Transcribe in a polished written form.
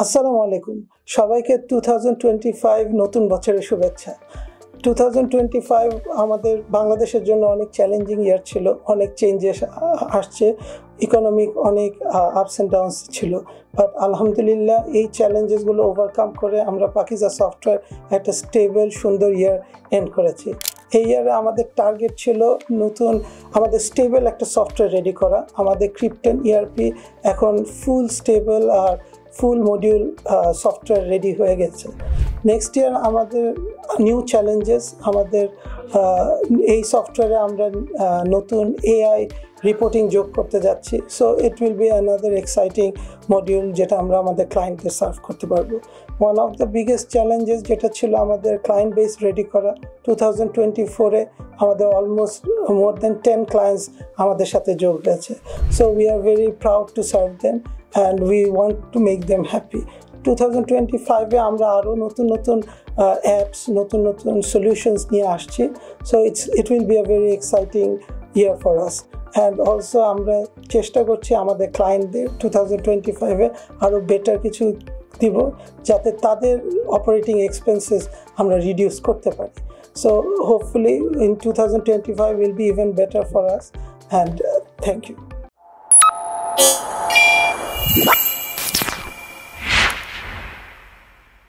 আসসালামু আলাইকুম সবাইকে 2025 নতুন বছরের শুভেচ্ছা 2025 আমাদের বাংলাদেশের জন্য অনেক চ্যালেঞ্জিং ইয়ার ছিল অনেক চেঞ্জেস আসছে ইকোনমিক অনেক আপস এন্ড ডাউনস ছিল বাট আলহামদুলিল্লাহ এই চ্যালেঞ্জেসগুলো ওভারকাম করে আমরা পাকিজা সফটওয়্যার একটা স্টেবল সুন্দর ইয়ার এন্ড করেছি এই ইয়ারে আমাদের টার্গেট ছিল নতুন আমাদের স্টেবল একটা সফটওয়্যার রেডি করা আমাদের ক্রিপ্টন ইআরপি এখন ফুল স্টেবল আর ফুল মডিউল সফটওয়্যার রেডি হয়ে গেছে নেক্সট ইয়ার আমাদের নিউ চ্যালেঞ্জেস আমাদের এই সফটওয়্যারে আমরা নতুন এআই রিপোর্টিং যোগ করতে যাচ্ছি so it will be another exciting module যেটা আমরা আমাদের ক্লায়েন্টদের সার্ভ করতে পারবো one of the biggest challenges যেটা ছিল আমাদের ক্লায়েন্ট বেস রেডি করা 2024-এ আমাদের অলমোস্ট মোর দেন 10 ক্লায়েন্টস আমাদের সাথে যোগ হয়েছে so we are very proud to serve them and we want to make them happy 2025-এ আমরা আরো নতুন অ্যাপস নতুন সলিউশনস নিয়ে আসছি so it will be a very exciting year for us and also আমরা চেষ্টা করছি আমাদের ক্লায়েন্টদের 2025-এ আরো বেটার কিছু দিব যাতে তাদের অপারেটিং এক্সপেন্সেস আমরা রিডিউস করতে পারি so hopefully in 2025 will be even better for us and thank you